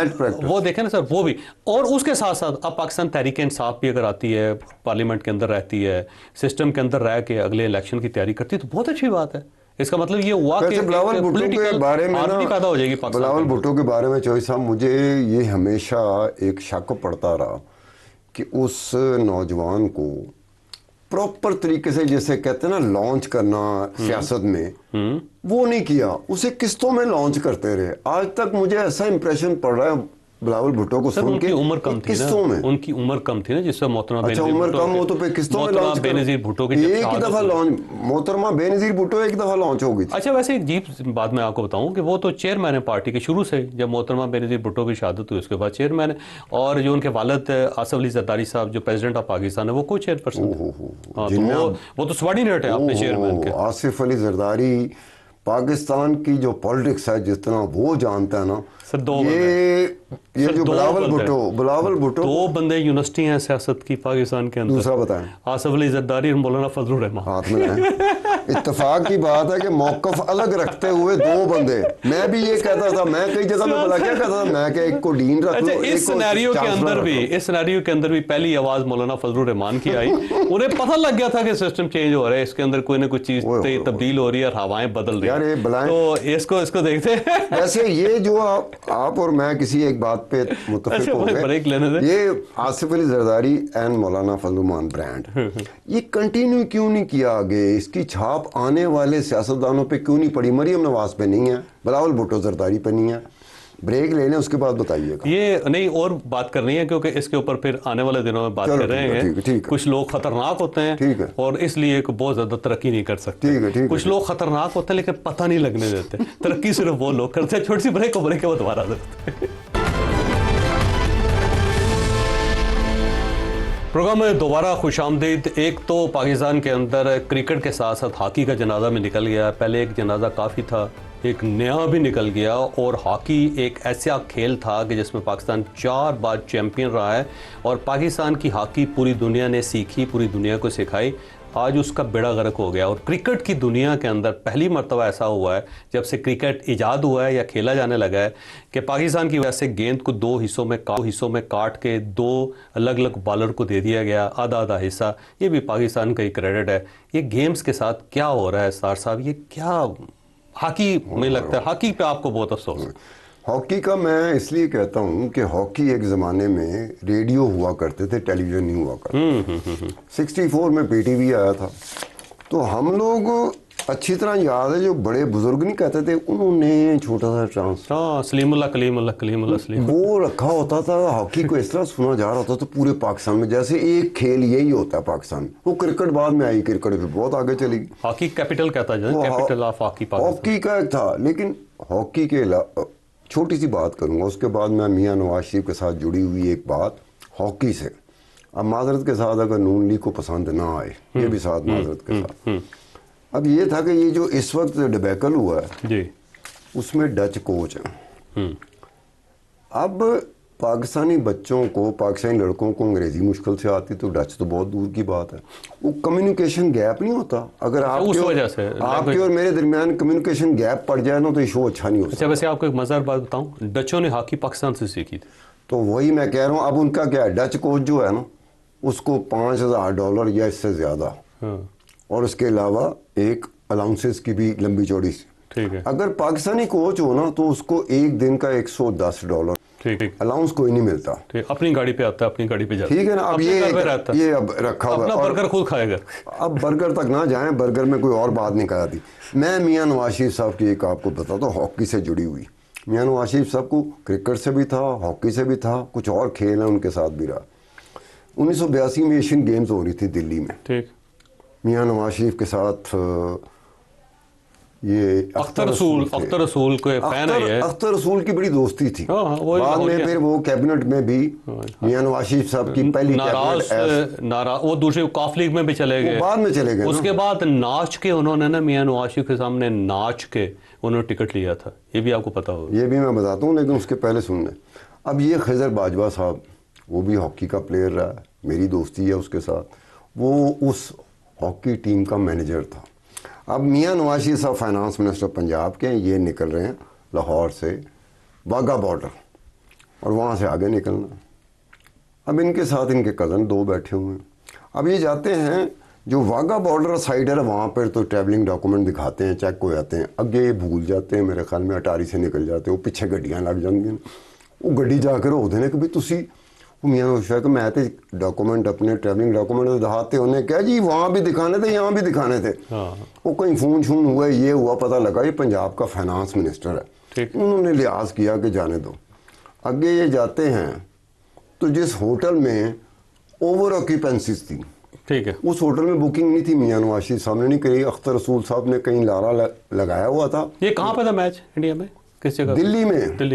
[SPEAKER 5] وہ دیکھیں نا سر, وہ بھی, اور اس کے ساتھ ساتھ اب پاکستان تحریک انصاف بھی اگر آتی ہے, پارلیمنٹ کے اندر رہتی ہے, سسٹم کے اندر رہ کے اگلے الیکشن کی تیاری کرتی ہے, تو بہت اچھی بات ہے. اس کا مطلب یہ ہوا کہ
[SPEAKER 6] بلاول بھٹو کے بارے میں
[SPEAKER 5] پیدا ہو جائے گی.
[SPEAKER 6] بلاول بھٹو کے بارے میں چوہی صاحب, مجھے یہ ہمیشہ ایک شک پڑتا رہا کہ اس نوجوان کو پراپر طریقے سے جیسے کہتے ہیں نا لانچ کرنا سیاست میں, وہ نہیں کیا. اسے قسطوں میں لانچ کرتے رہے. آج تک مجھے ایسا امپریشن پڑ رہا ہے بلاول بھٹو کو سن کے,
[SPEAKER 5] عمر کم تھی نا, ان کی عمر کم تھی نا, جس سے محترمہ بے نظیر بھٹو کی
[SPEAKER 6] ایک ہی دفعہ لانچ, محترمہ بے نظیر بھٹو ایک دفعہ لانچ ہو گئی تھی.
[SPEAKER 5] اچھا ویسے ایک عجیب بات میں آپ کو بتاؤں کہ وہ تو چیئرمین ہے پارٹی کے شروع سے, جب محترمہ بے نظیر بھٹو کی شہادت ہوئی اس کے بعد چیئرمین ہے. اور جو ان کے والد آصف علی زرداری صاحب جو پریزیڈنٹ آف پاکستان ہے, وہ کوئی چیئر پرسن, وہ تو سبارڈینیٹ ہے اپنے چیئرمین کے.
[SPEAKER 6] آصف علی زرداری پاکستان کی جو پالیٹکس ہے جس طرح وہ جانتا ہے نا, یہ جو بلاول بھٹو
[SPEAKER 5] 2 بندے یونیورسٹی ہیں سیاست کی پاکستان کے اندر.
[SPEAKER 6] دوسرا بتائیں,
[SPEAKER 5] آصف علی زرداری اور مولانا فضل الرحمان.
[SPEAKER 6] ہاتھ میں اتفاق کی بات ہے کہ موقف الگ رکھتے ہوئے 2 بندے. میں بھی یہ کہتا تھا, میں کئی جگہ میں بلا کیا کہتا تھا, میں کہ ایک کو ڈین رکھ لو.
[SPEAKER 5] اس سینیریو کے اندر بھی پہلی آواز مولانا فضل الرحمان کی آئی. انہیں پتہ لگ گیا تھا کہ سسٹم چینج ہو رہا ہے, اس کے اندر کوئی نہ کوئی چیز تبدیل ہو رہی ہے اور ہوائیں بدل رہی ہیں. تو اس کو دیکھتے ہیں.
[SPEAKER 6] ویسے یہ جو آپ اور میں کسی ایک بات پہ متفق ہو گئے, یہ Asif Ali Zardari and Maulana Fazal Rahman brand, یہ کنٹینیو کیوں نہیں کیا آگے؟ اس کی چھاپ آنے والے سیاستدانوں پہ کیوں نہیں پڑی؟ مریم نواز پہ نہیں ہے, بلاول بھٹو زرداری پہ نہیں ہے. بریک لے لیں, اس کے بعد بتائیے گا.
[SPEAKER 5] یہ نہیں اور بات کرنی ہے کیونکہ اس کے اوپر پھر آنے والے دنوں میں بات کر رہے ہیں. کچھ لوگ خطرناک ہوتے ہیں اور اس لیے بہت زیادہ ترقی نہیں کر سکتے. کچھ لوگ خطرناک ہوتے ہیں لیکن پتہ نہیں لگنے دیتے. ترقی صرف وہ لوگ کرتے ہیں. چھوٹی سی بریک کے بعد دوبارہ کرتے ہیں. پروگرام میں دوبارہ خوش آمدید. ایک تو پاکستان کے اندر کرکٹ کے ساتھ ساتھ ہاکی کا جنازہ میں نکل گیا. پہلے ایک جنازہ کافی تھا, ایک نیا بھی نکل گیا. اور ہاکی ایک ایسا کھیل تھا کہ جس میں پاکستان 4 بار چیمپئن رہا ہے, اور پاکستان کی ہاکی پوری دنیا نے سیکھی, پوری دنیا کو سکھائی. آج اس کا بیڑا غرق ہو گیا. اور کرکٹ کی دنیا کے اندر پہلی مرتبہ ایسا ہوا ہے جب سے کرکٹ ایجاد ہوا ہے یا کھیلا جانے لگا ہے کہ پاکستان کی وجہ سے گیند کو 2 حصوں میں کاٹ کے 2 الگ الگ بالر کو دے دیا گیا, آدھا حصہ. یہ بھی پاکستان کا ہی کریڈٹ ہے. یہ گیمز کے ساتھ کیا ہو رہا ہے سار صاحب, یہ کیا ہاکی میں لگتا ہے ہاکی پہ آپ کو بہت افسوس ہے؟
[SPEAKER 6] ہاکی کا میں اس لیے کہتا ہوں کہ ہاکی ایک زمانے میں ریڈیو ہوا کرتے تھے, ٹیلی ویژن نہیں ہوا کرتے. 64 میں پی ٹی وی آیا تھا, تو ہم لوگ اچھی طرح یاد ہے, جو بڑے بزرگ نہیں کہتے تھے, انہوں نے چھوٹا سا ٹرانس
[SPEAKER 5] سلیم اللہ
[SPEAKER 6] وہ رکھا ہوتا تھا. ہاکی کو اس طرح سنا جا رہا ہوتا تھا پورے پاکستان میں جیسے ایک کھیل یہی ہوتا ہے پاکستان. وہ کرکٹ بعد میں آئی, کرکٹ پھر بہت آگے چلی گئی.
[SPEAKER 5] ہاکی کیپٹل کہتا ہے, کیپٹل آف ہاکی
[SPEAKER 6] ہاکی کا ایک تھا. لیکن ہاکی کے چھوٹی سی بات کروں گا, اس کے بعد میں میاں نواز شریف کے ساتھ جڑی ہوئی ایک بات ہاکی سے. اب معذرت کے ساتھ اگر نون لیگ کو پسند نہ آئے، یہ بھی ساتھ معذرت کے ساتھ، اب یہ تھا کہ یہ جو اس وقت ڈبیکل ہوا ہے
[SPEAKER 5] جی
[SPEAKER 6] اس میں ڈچ کوچ ہیں. اب پاکستانی بچوں کو، پاکستانی لڑکوں کو انگریزی مشکل سے آتی تو ڈچ تو بہت دور کی بات ہے. وہ کمیونیکیشن گیپ نہیں ہوتا، اگر آپ کے اور میرے درمیان کمیونیکیشن گیپ پڑ جائے نا تو یہ شو اچھا نہیں ہوتا.
[SPEAKER 5] اچھا ویسے آپ کو ایک مزیدار بات بتاؤں، ڈچوں نے ہاکی پاکستان سے سیکھی تھی.
[SPEAKER 6] تو وہی میں کہہ رہا ہوں، اب ان کا کیا ہے، ڈچ کوچ جو ہے نا اس کو $5,000 یا اس سے زیادہ، اور اس کے علاوہ ایک الاؤنسز کی بھی لمبی چوڑی سی.
[SPEAKER 5] ٹھیک ہے.
[SPEAKER 6] اگر پاکستانی کوچ ہو نا تو اس کو ایک دن کا $110 الاؤنس کوئی نہیں ملتا.
[SPEAKER 5] اپنی گاڑی پہ آتا ہے، اپنی گاڑی پہ جاتا ہے.
[SPEAKER 6] ٹھیک ہے نا. اب یہ اب رکھا ہوا
[SPEAKER 5] اپنا برگر خود کھائے گا.
[SPEAKER 6] اب برگر تک نہ جائیں، برگر میں کوئی اور بات نہیں کہا تھی. میں میاں نواز شریف صاحب کی ایک آپ کو بتاتا ہوں ہاکی سے جڑی ہوئی. میاں نواز شریف صاحب کو کرکٹ سے بھی تھا، ہاکی سے بھی تھا، کچھ اور کھیل ہیں ان کے ساتھ بھی رہا. 1982 میں ایشین گیمز ہو رہی تھی دلی میں.
[SPEAKER 5] ٹھیک.
[SPEAKER 6] میاں نواز شریف کے ساتھ یہ
[SPEAKER 5] اختر رسول کے فین ہے.
[SPEAKER 6] اختر رسول کی بڑی دوستی تھی. بعد میں پھر وہ کیبنٹ میں بھی میاں نواز شریف صاحب کی پہلی
[SPEAKER 5] وہ دوسرے کاف لیگ میں بھی چلے گئے،
[SPEAKER 6] بعد میں چلے گئے.
[SPEAKER 5] اس کے بعد ناچ کے انہوں نے نا میاں نواز شریف کے سامنے ناچ کے انہوں نے ٹکٹ لیا تھا. یہ بھی آپ کو پتا ہوگا.
[SPEAKER 6] یہ بھی میں بتاتا ہوں، لیکن اس کے پہلے سن لیں. اب یہ خضر باجوہ صاحب وہ بھی ہاکی کا پلیئر رہا ہے، میری دوستی ہے اس کے ساتھ. وہ اس ہاکی ٹیم کا مینیجر تھا. اب میاں نواز شریف صاحب فائنانس منسٹر پنجاب کے ہیں، یہ نکل رہے ہیں لاہور سے واگا بارڈر اور وہاں سے آگے نکلنا. اب ان کے ساتھ ان کے کزن 2 بیٹھے ہوئے ہیں. اب یہ جاتے ہیں جو واگا بارڈر سائڈ ہے وہاں پر تو ٹریولنگ ڈاکومنٹ دکھاتے ہیں، چیک ہو جاتے ہیں. اگے یہ بھول جاتے ہیں، میرے خیال میں اٹاری سے نکل جاتے ہیں. وہ پیچھے گڈیاں لگ جائیں گی، وہ گڈی جا کے روک دینے کہ بھائی تسی میاں کہ میں تے ڈاکومنٹ اپنے ٹریولنگ ڈاکومنٹ دکھاتے. انہیں کہا جی وہاں بھی دکھانے تھے، یہاں بھی دکھانے تھے. وہ کہیں فون شون ہوا، یہ ہوا، پتہ لگا یہ پنجاب کا فائنانس منسٹر ہے. انہوں نے لحاظ کیا کہ جانے دو. آگے یہ جاتے ہیں تو جس ہوٹل میں اوور آکیپینسیز تھی، ٹھیک ہے، اس ہوٹل میں بکنگ نہیں تھی. میاں نواز شریف صاحب نے نہیں کری، اختر رسول صاحب نے کہیں لارا لگایا ہوا تھا.
[SPEAKER 5] یہ کہاں پہ تھا میچ انڈیا میں؟ کس جگہ؟ دلی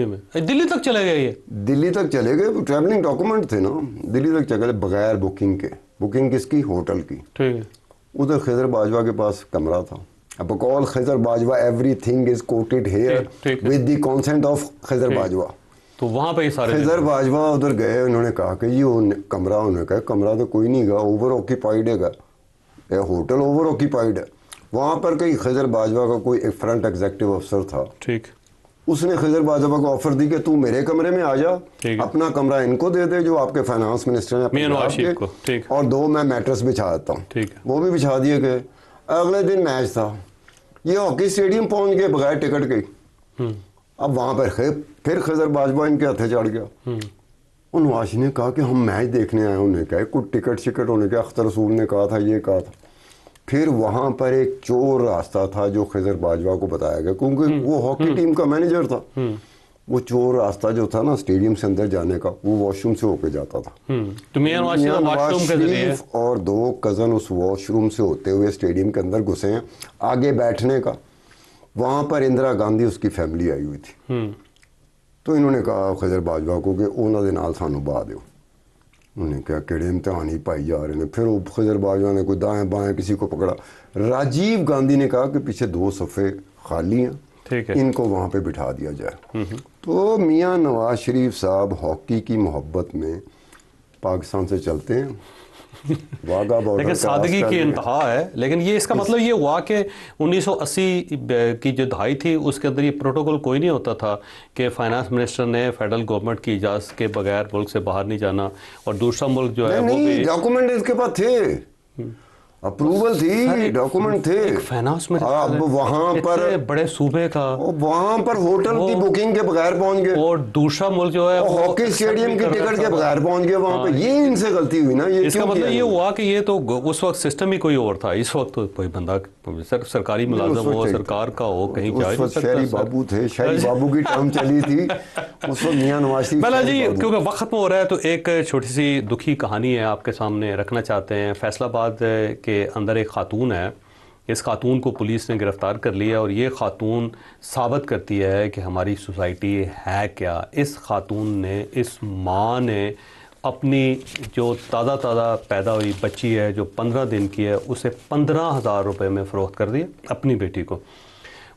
[SPEAKER 5] میں. دلی تک چلے گئے. یہ
[SPEAKER 6] دلی تک چلے گئے. ٹریولنگ ڈاکومنٹ تھے نا، دلی تک چلے گئے بغیر بکنگ کے. بکنگ کس کی؟ ہوٹل کی. ٹھیک ہے. ادھر خضر باجوہ کے پاس کمرہ تھا. اب بقول Khizar Bajwa everything is quoted here with the consent of Khizar Bajwa.
[SPEAKER 5] تو وہاں پہ سارے
[SPEAKER 6] خضر باجوہ ادھر گئے. انہوں نے کہا کہ یہ کمرہ، انہوں نے کہا کمرہ تو کوئی نہیں گا، اوور آکیپائڈ ہے گا، ہوٹل اوور آکیپائڈ ہے. وہاں پر کہیں خضر باجوہ کا کوئی فرنٹ ایگزیکٹو افسر تھا. ٹھیک. اس نے خضر باجوہ کو آفر دی کہ تو میرے کمرے میں آ جا، اپنا کمرہ ان کو دے دے جو آپ کے فائنانس منسٹر ہیں، اور 2 میں میٹرس بچھا دیتا ہوں. وہ بھی بچھا دیے گئے. اگلے دن میچ تھا. یہ ہاکی اسٹیڈیم پہنچ گئے بغیر ٹکٹ کے. اب وہاں پر پھر خضر باجوہ ان کے ہاتھے چڑھ گیا. نواز نے کہا کہ ہم میچ دیکھنے آئے. انہوں نے کہا کوئی ٹکٹ شکٹ ہونے کے، اختر رسول نے کہا تھا، یہ کہا تھا. پھر وہاں پر ایک چور راستہ تھا جو خضر باجوہ کو بتایا گیا، کیونکہ وہ ہاکی ٹیم کا مینیجر تھا. وہ چور راستہ جو تھا نا اسٹیڈیم سے اندر جانے کا، وہ واش روم سے ہو کے جاتا تھا.
[SPEAKER 5] میاں نواز شریف
[SPEAKER 6] اور 2 کزن اس واش روم سے ہوتے ہوئے اسٹیڈیم کے اندر گھسے ہیں. آگے بیٹھنے کا وہاں پر اندرا گاندھی اس کی فیملی آئی ہوئی تھی. تو انہوں نے کہا خضر باجوہ کو کہ انہوں دے نال سانو با دیو. انہوں نے کہا کہڑے امتحان ہی پائی جا رہے ہیں. پھر وہ خضر باجوہ نے کوئی دائیں بائیں کسی کو پکڑا. راجیو گاندھی نے کہا کہ پیچھے 2 صفحے خالی ہیں، ان کو وہاں پہ بٹھا دیا جائے. تو میاں نواز شریف صاحب ہاکی کی محبت میں پاکستان سے چلتے ہیں.
[SPEAKER 5] لیکن سادگی کی انتہا ہے. لیکن یہ اس کا مطلب یہ ہوا کہ 1980 کی جو دہائی تھی اس کے اندر یہ پروٹوکول کوئی نہیں ہوتا تھا کہ فائنانس منسٹر نے فیڈرل گورنمنٹ کی اجازت کے بغیر ملک سے باہر نہیں جانا، اور دوسرا ملک جو ہے وہ بھی
[SPEAKER 6] ڈاکومنٹ اس کے پاس تھے، اپروول تھی، ڈاکومنٹ تھے.
[SPEAKER 5] فائنانس میں
[SPEAKER 6] اب وہاں پر
[SPEAKER 5] بڑے صوبے کا
[SPEAKER 6] وہاں پر ہوٹل کی بکنگ کے بغیر پہنچ گئے،
[SPEAKER 5] اور دوسرا ملک جو ہے
[SPEAKER 6] ہاکی اسٹیڈیم کی ٹکٹ کے بغیر پہنچ گئے وہاں پہ. یہ ان سے غلطی ہوئی نا.
[SPEAKER 5] اس کا مطلب یہ ہوا کہ یہ تو اس وقت سسٹم ہی کوئی اور تھا. اس وقت تو کوئی بندہ سرکاری ملازم ہو، سرکار کا ہو، کہیں جا نہیں سکتا.
[SPEAKER 6] شہری بابو تھے، شہری بابو کی ٹرم چلی تھی اس وقت. میاں نواز شریف
[SPEAKER 5] بلا جی کیونکہ وقت ختم ہو رہا ہے تو ایک چھوٹی سی دکھی کہانی ہے آپ کے سامنے رکھنا چاہتے ہیں. فیصل آباد کے اندر ایک خاتون ہے. اس خاتون کو پولیس نے گرفتار کر لیا، اور یہ خاتون ثابت کرتی ہے کہ ہماری سوسائٹی ہے کیا. اس خاتون نے، اس ماں نے اپنی جو تازہ پیدا ہوئی بچی ہے جو 15 دن کی ہے اسے 15,000 روپے میں فروخت کر دیا اپنی بیٹی کو.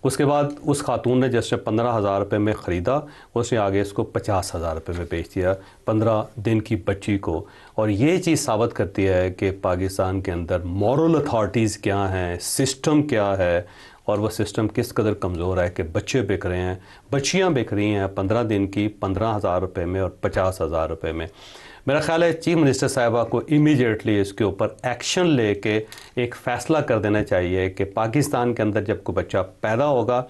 [SPEAKER 5] اس کے بعد اس خاتون نے جس نے 15,000 روپے میں خریدا اس نے آگے اس کو 50,000 روپے میں بیچ دیا 15 دن کی بچی کو. اور یہ چیز ثابت کرتی ہے کہ پاکستان کے اندر مورل اتھارٹیز کیا ہیں, سسٹم کیا ہے, اور وہ سسٹم کس قدر کمزور ہے کہ بچے بک رہے ہیں, بچیاں بک رہی ہیں 15 دن کی 15,000 روپے میں اور 50,000 روپے میں. میرا خیال ہے چیف منسٹر صاحبہ کو امیڈیٹلی اس کے اوپر ایکشن لے کے ایک فیصلہ کر دینا چاہیے کہ پاکستان کے اندر جب کوئی بچہ پیدا ہوگا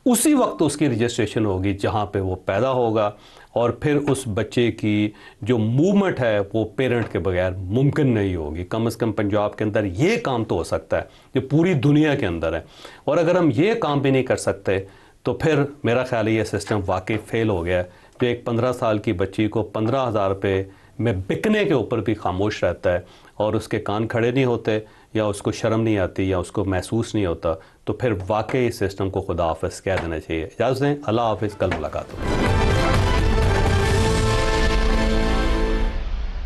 [SPEAKER 5] اسی وقت اس کی رجسٹریشن ہوگی جہاں پہ وہ پیدا ہوگا, اور پھر اس بچے کی جو موومنٹ ہے وہ پیرنٹ کے بغیر ممکن نہیں ہوگی. کم از کم پنجاب کے اندر یہ کام تو ہو سکتا ہے جو پوری دنیا کے اندر ہے, اور اگر ہم یہ کام بھی نہیں کر سکتے تو پھر میرا خیال ہے یہ سسٹم واقعی فیل ہو گیا ہے. جو ایک 15 سال کی بچی کو 15,000 روپے میں بکنے کے اوپر بھی خاموش رہتا ہے اور اس کے کان کھڑے نہیں ہوتے یا اس کو شرم نہیں آتی یا اس کو محسوس نہیں ہوتا, تو پھر واقعی اس سسٹم کو خدا حافظ کہہ دینا چاہیے. اجازت دیں, اللہ حافظ, کل ملاقات ہوگی.